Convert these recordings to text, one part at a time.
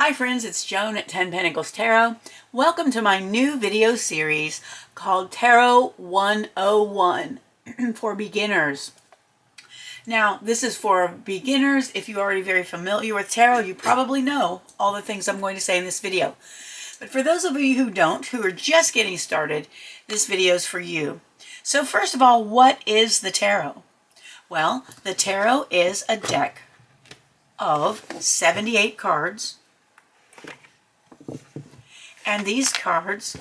Hi friends, it's Joan at 10 Pentacles Tarot. Welcome to my new video series called Tarot 101 for beginners. Now, this is for beginners. If you're already very familiar with tarot, you probably know all the things I'm going to say in this video. But for those of you who don't, who are just getting started, this video is for you. So first of all, what is the tarot? Well, the tarot is a deck of 78 cards. And these cards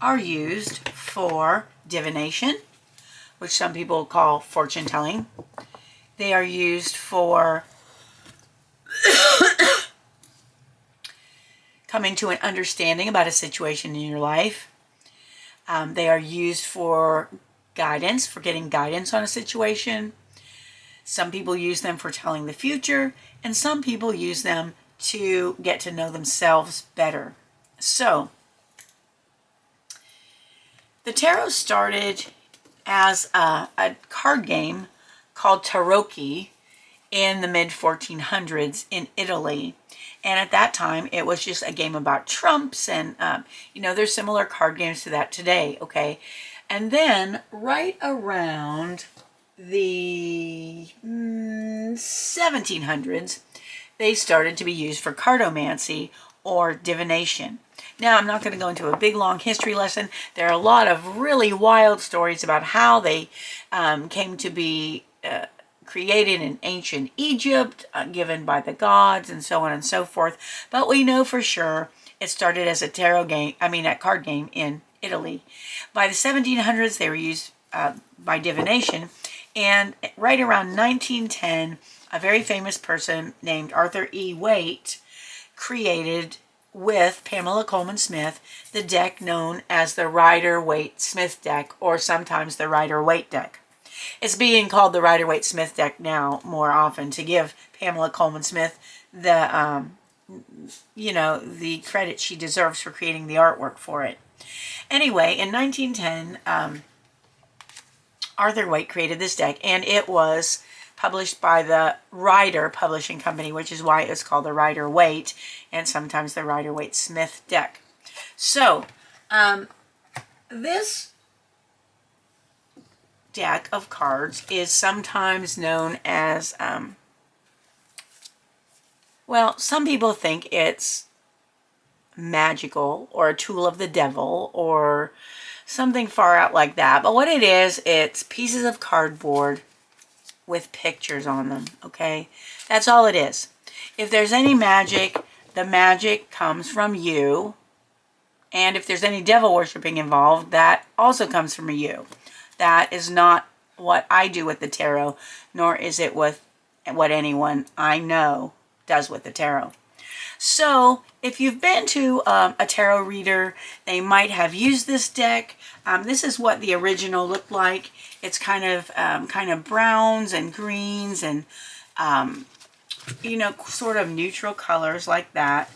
are used for divination, which some people call fortune telling. They are used for coming to an understanding about a situation in your life. They are used for guidance, for getting guidance on a situation. Some people use them for telling the future, and some people use them to get to know themselves better. So, the tarot started as a card game called tarocchi in the mid-1400s in Italy. And at that time, it was just a game about trumps and, there's similar card games to that today, okay? And then, right around the 1700s, they started to be used for cartomancy or divination. Now, I'm not going to go into a big, long history lesson. There are a lot of really wild stories about how they came to be created in ancient Egypt, given by the gods, and so on and so forth. But we know for sure it started as a card game in Italy. By the 1700s, they were used by divination. And right around 1910, a very famous person named Arthur E. Waite created, with Pamela Coleman Smith, the deck known as the Rider-Waite-Smith deck, or sometimes the Rider-Waite deck. It's being called the Rider-Waite-Smith deck now more often to give Pamela Coleman Smith the, the credit she deserves for creating the artwork for it. Anyway, in 1910, Arthur Waite created this deck, and it was published by the Rider Publishing Company, which is why it was called the Rider-Waite, and sometimes the Rider-Waite-Smith deck. So, this deck of cards is sometimes known as, some people think it's magical or a tool of the devil or something far out like that. But what it is, it's pieces of cardboard with pictures on them, okay? That's all it is. If there's any magic, the magic comes from you. And if there's any devil worshipping involved, that also comes from you. That is not what I do with the tarot, nor is it with what anyone I know does with the tarot. So, if you've been to a tarot reader, they might have used this deck. This is what the original looked like. It's kind of browns and greens and, sort of neutral colors like that.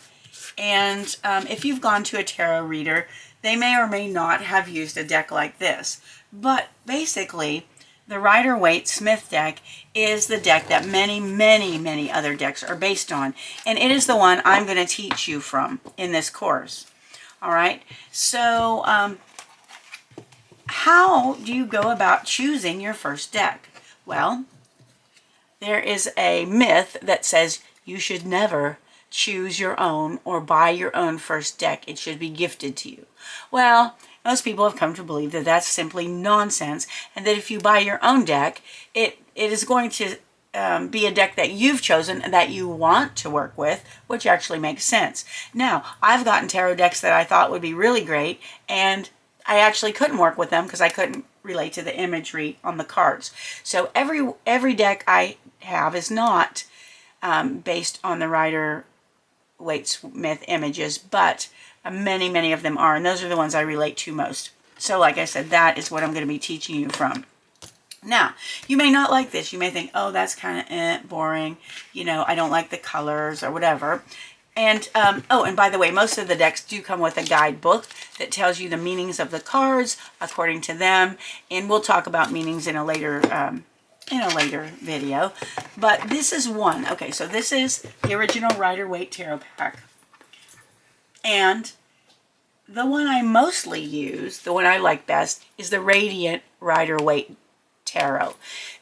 And if you've gone to a tarot reader, they may or may not have used a deck like this. But basically, the Rider-Waite-Smith deck is the deck that many, many, many other decks are based on. And it is the one I'm going to teach you from in this course. All right? So, how do you go about choosing your first deck? Well, there is a myth that says you should never choose your own or buy your own first deck. It should be gifted to you. Well, most people have come to believe that that's simply nonsense, and that if you buy your own deck, it is going to be a deck that you've chosen and that you want to work with, which actually makes sense. Now, I've gotten tarot decks that I thought would be really great, and I actually couldn't work with them because I couldn't relate to the imagery on the cards. So every deck I have is not based on the Rider-Waite-Smith images, but many, many of them are, and those are the ones I relate to most. So like I said, that is what I'm going to be teaching you from. Now, you may not like this. You may think, oh, that's kind of boring. I don't like the colors or whatever. And, and by the way, most of the decks do come with a guidebook that tells you the meanings of the cards according to them. And we'll talk about meanings in a later in a later video. But this is one. Okay, so this is the original Rider-Waite Tarot pack. And the one I mostly use, the one I like best, is the Radiant Rider-Waite Tarot.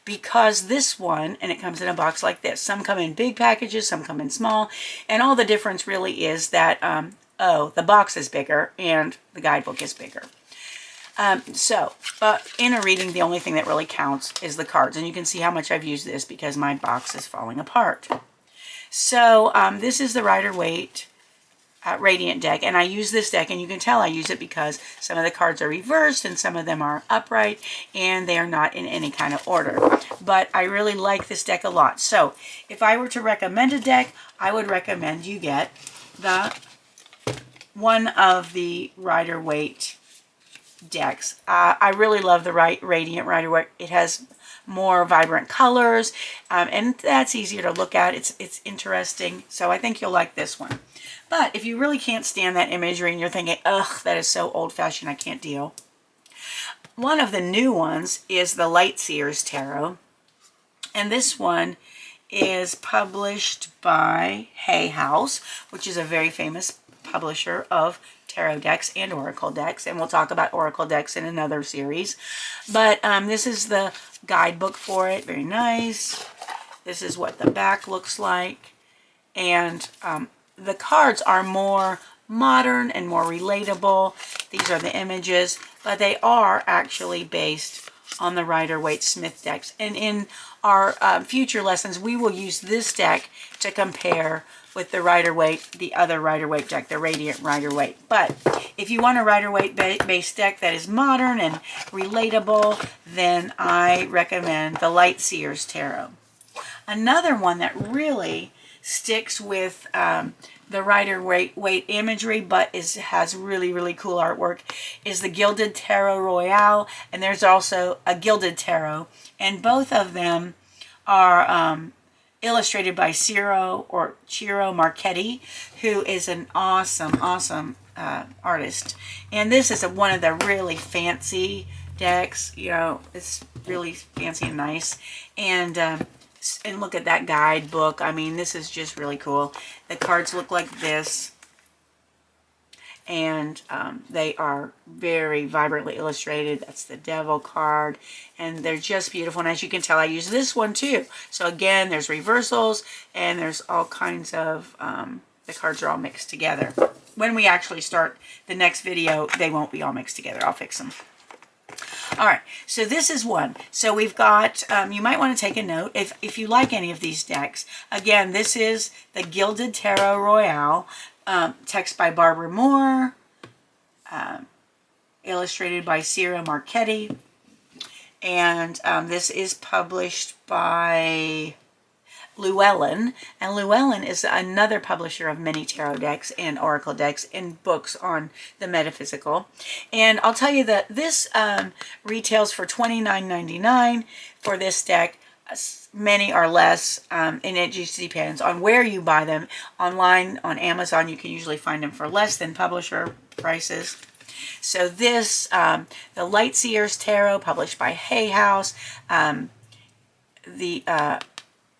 Because this one, and it comes in a box like this. Some come in big packages, some come in small. And all the difference really is that, the box is bigger and the guidebook is bigger. In a reading, the only thing that really counts is the cards. And you can see how much I've used this because my box is falling apart. So this is the Rider-Waite Radiant deck, and I use this deck, and you can tell I use it because some of the cards are reversed and some of them are upright, and they are not in any kind of order. But I really like this deck a lot. So if I were to recommend a deck, I would recommend you get one of the Rider-Waite decks. I really love the Radiant Rider-Waite. It has more vibrant colors, and that's easier to look at. It's interesting, so I think you'll like this one. But if you really can't stand that imagery and you're thinking, ugh, that is so old-fashioned, I can't deal. One of the new ones is the Lightseers Tarot. And this one is published by Hay House, which is a very famous publisher of tarot decks and oracle decks. And we'll talk about oracle decks in another series. But this is the guidebook for it. Very nice. This is what the back looks like. And the cards are more modern and more relatable. These are the images, but they are actually based on the Rider-Waite Smith decks. And in our future lessons, we will use this deck to compare with the Rider-Waite, the other Rider-Waite deck, the Radiant Rider-Waite. But if you want a Rider-Waite based deck that is modern and relatable, then I recommend the Lightseers Tarot. Another one that really sticks with the Rider-Waite imagery, but has really, really cool artwork, is the Gilded Tarot Royale, and there's also a Gilded Tarot, and both of them are illustrated by Ciro Marchetti, who is an awesome artist. And this is one of the really fancy decks. You know, it's really fancy and nice. And look at that guidebook. I mean, this is just really cool. The cards look like this. And they are very vibrantly illustrated. That's the Devil card. And they're just beautiful. And as you can tell, I use this one too. So again, there's reversals. And there's all kinds of, the cards are all mixed together. When we actually start the next video, they won't be all mixed together. I'll fix them. All right, so this is one. So we've got, you might want to take a note if you like any of these decks. Again, this is the Gilded Tarot Royale, text by Barbara Moore, illustrated by Ciro Marchetti, and this is published by Llewellyn, and Llewellyn is another publisher of many tarot decks and oracle decks and books on the metaphysical. And I'll tell you that this retails for $29.99 for this deck. Many are less, and it just depends on where you buy them. Online, on Amazon, you can usually find them for less than publisher prices. So this, the Lightseers Tarot, published by Hay House, the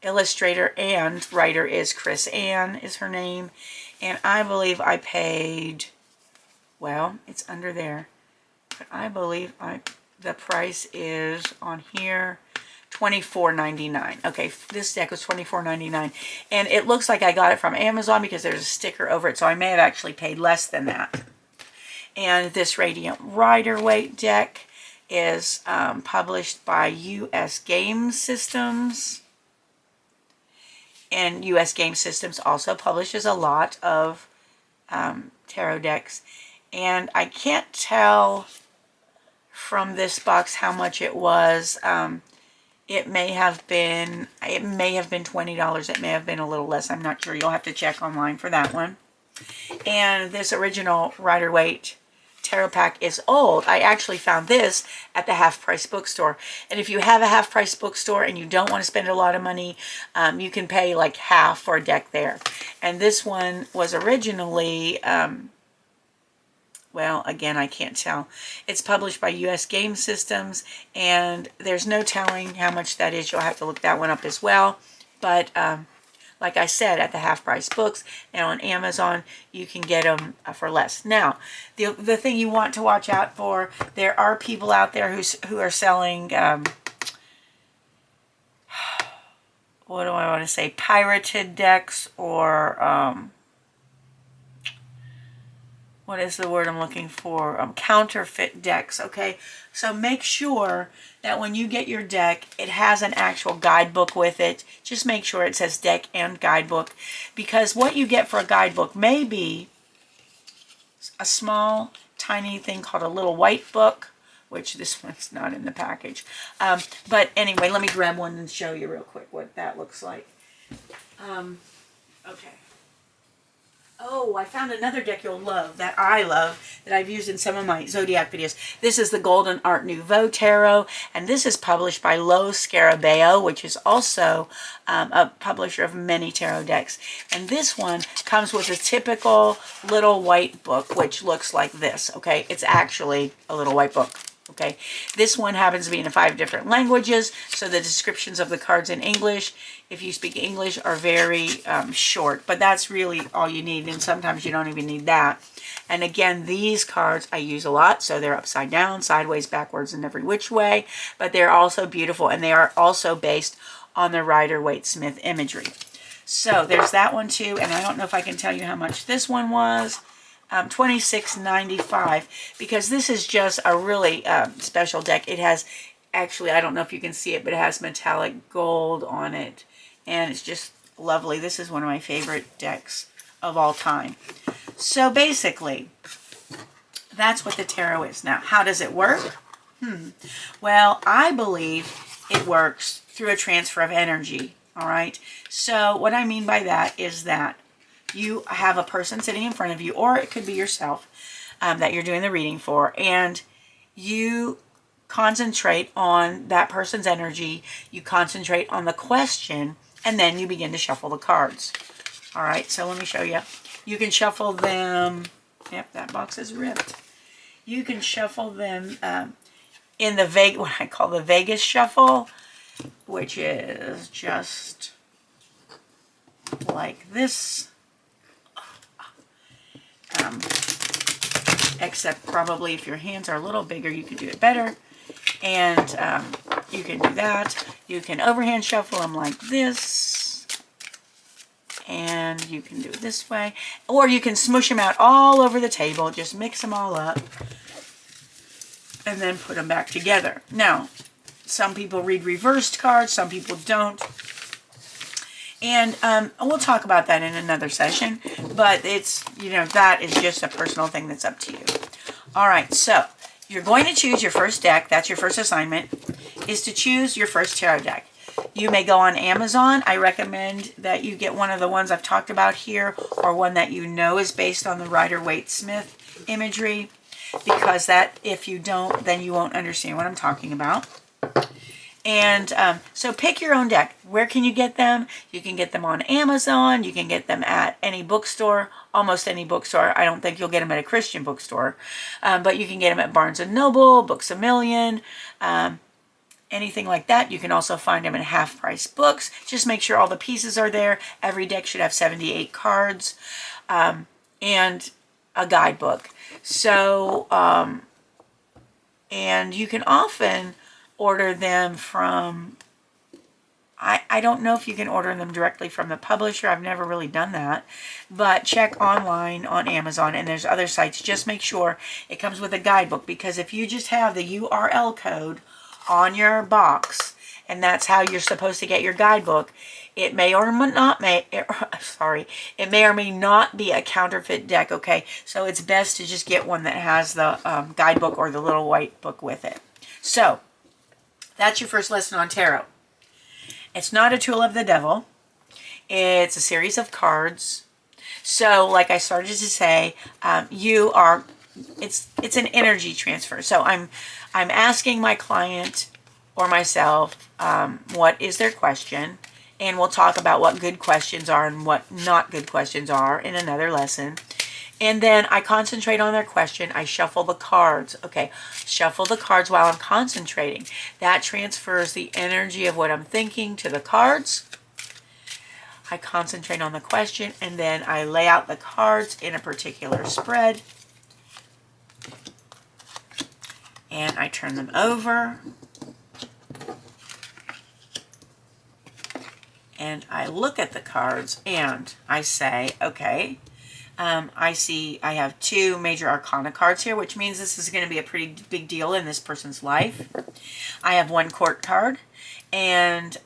illustrator and writer is Chris Ann, is her name. And I believe I paid, well, it's under there. But I believe the price is on here, $24.99. Okay, this deck was $24.99. And it looks like I got it from Amazon because there's a sticker over it. So I may have actually paid less than that. And this Radiant Rider-Waite deck is published by U.S. Game Systems. And U.S. Game Systems also publishes a lot of tarot decks. And I can't tell from this box how much it was. It may have been $20. It may have been a little less. I'm not sure. You'll have to check online for that one. And this original Rider-Waite tarot pack is old. I actually found this at the Half Price bookstore. And if you have a Half Price bookstore and you don't want to spend a lot of money, you can pay like half for a deck there. And this one was originally well, again, I can't tell. It's published by U.S. Game Systems, and there's no telling how much that is. You'll have to look that one up as well. But like I said, at the half price books and on Amazon, you can get them for less. Now, the thing you want to watch out for, there are people out there who are selling, what do I want to say, pirated decks, or what is the word I'm looking for? Counterfeit decks, okay? So make sure that when you get your deck, it has an actual guidebook with it. Just make sure it says deck and guidebook, because what you get for a guidebook may be a small, tiny thing called a little white book, which this one's not in the package. But anyway, let me grab one and show you real quick what that looks like. Okay. Oh, I found another deck you'll love, that I love, that I've used in some of my Zodiac videos. This is the Golden Art Nouveau Tarot, and this is published by Lo Scarabeo, which is also a publisher of many tarot decks. And this one comes with a typical little white book, which looks like this, okay? It's actually a little white book. Okay, this one happens to be in 5 different languages, so the descriptions of the cards in English, if you speak English, are very short, but that's really all you need, and sometimes you don't even need that. And again, these cards I use a lot, so they're upside down, sideways, backwards, and every which way, but they're also beautiful, and they are also based on the Rider-Waite Smith imagery. So there's that one too, and I don't know if I can tell you how much this one was. $26.95, because this is just a really special deck. It has, actually, I don't know if you can see it, but it has metallic gold on it, and it's just lovely. This is one of my favorite decks of all time. So basically, that's what the tarot is. Now, how does it work? Well, I believe it works through a transfer of energy, all right? So what I mean by that is that you have a person sitting in front of you, or it could be yourself that you're doing the reading for, and you concentrate on that person's energy, you concentrate on the question, and then you begin to shuffle the cards. All right, so let me show you. You can shuffle them, yep, that box is ripped. You can shuffle them in the what I call the Vegas shuffle, which is just like this. Except probably if your hands are a little bigger, you can do it better. And you can do that. You can overhand shuffle them like this. And you can do it this way. Or you can smush them out all over the table. Just mix them all up. And then put them back together. Now, some people read reversed cards. Some people don't. And we'll talk about that in another session, but it's, you know, that is just a personal thing that's up to you. All right, so you're going to choose your first deck. That's your first assignment, is to choose your first tarot deck. You may go on Amazon. I recommend that you get one of the ones I've talked about here, or one that you know is based on the Rider-Waite Smith imagery, because that, if you don't, then you won't understand what I'm talking about. And so pick your own deck. Where can you get them? You can get them on Amazon. You can get them at any bookstore, almost any bookstore. I don't think you'll get them at a Christian bookstore. But you can get them at Barnes & Noble, Books A Million, anything like that. You can also find them in half-price books. Just make sure all the pieces are there. Every deck should have 78 cards and a guidebook. So, and you can often order them from, I don't know if you can order them directly from the publisher. I've never really done that, but check online on Amazon, and there's other sites. Just make sure it comes with a guidebook, because if you just have the URL code on your box and that's how you're supposed to get your guidebook, it may or may not it may or may not be a counterfeit deck. Okay, so it's best to just get one that has the guidebook or the little white book with it. So that's your first lesson on tarot. It's not a tool of the devil. It's a series of cards. So, like I started to say, it's an energy transfer. So I'm asking my client or myself, what is their question, and we'll talk about what good questions are and what not good questions are in another lesson. And then I concentrate on their question. I shuffle the cards. Okay, shuffle the cards while I'm concentrating. That transfers the energy of what I'm thinking to the cards. I concentrate on the question, and then I lay out the cards in a particular spread. And I turn them over. And I look at the cards and I say, okay, I see I have 2 major arcana cards here, which means this is going to be a pretty big deal in this person's life. I have 1 court card, and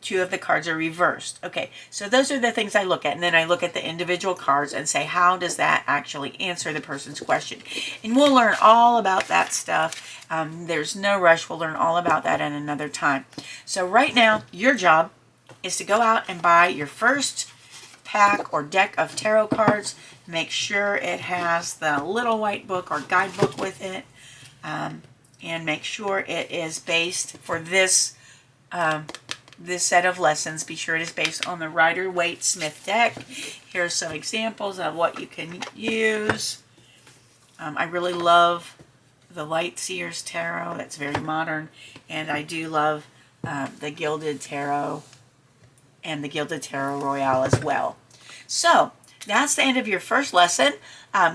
2 of the cards are reversed. Okay, so those are the things I look at, and then I look at the individual cards and say, how does that actually answer the person's question? And we'll learn all about that stuff. There's no rush. We'll learn all about that at another time. So right now, your job is to go out and buy your first pack or deck of tarot cards. Make sure it has the little white book or guidebook with it, and make sure it is based for this this set of lessons. Be sure it is based on the Rider-Waite Smith deck. Here are some examples of what you can use. I really love the Light Seers Tarot. That's very modern, and I do love the Gilded Tarot and the Gilded Tarot Royale as well. So that's the end of your first lesson.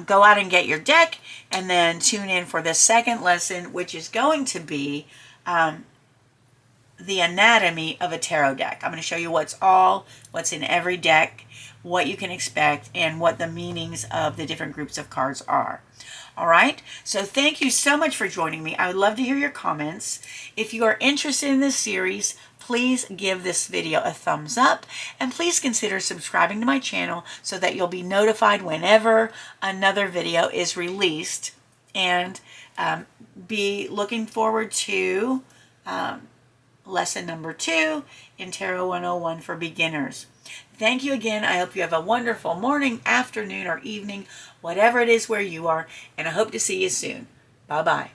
Go out and get your deck, and then tune in for the second lesson, which is going to be the anatomy of a tarot deck. I'm going to show you what's in every deck, what you can expect, and what the meanings of the different groups of cards are. All right, so thank you so much for joining me. I would love to hear your comments. If you are interested in this series, please give this video a thumbs up, and please consider subscribing to my channel so that you'll be notified whenever another video is released, and be looking forward to lesson number 2 in Tarot 101 for beginners. Thank you again. I hope you have a wonderful morning, afternoon, or evening, whatever it is where you are, and I hope to see you soon. Bye-bye.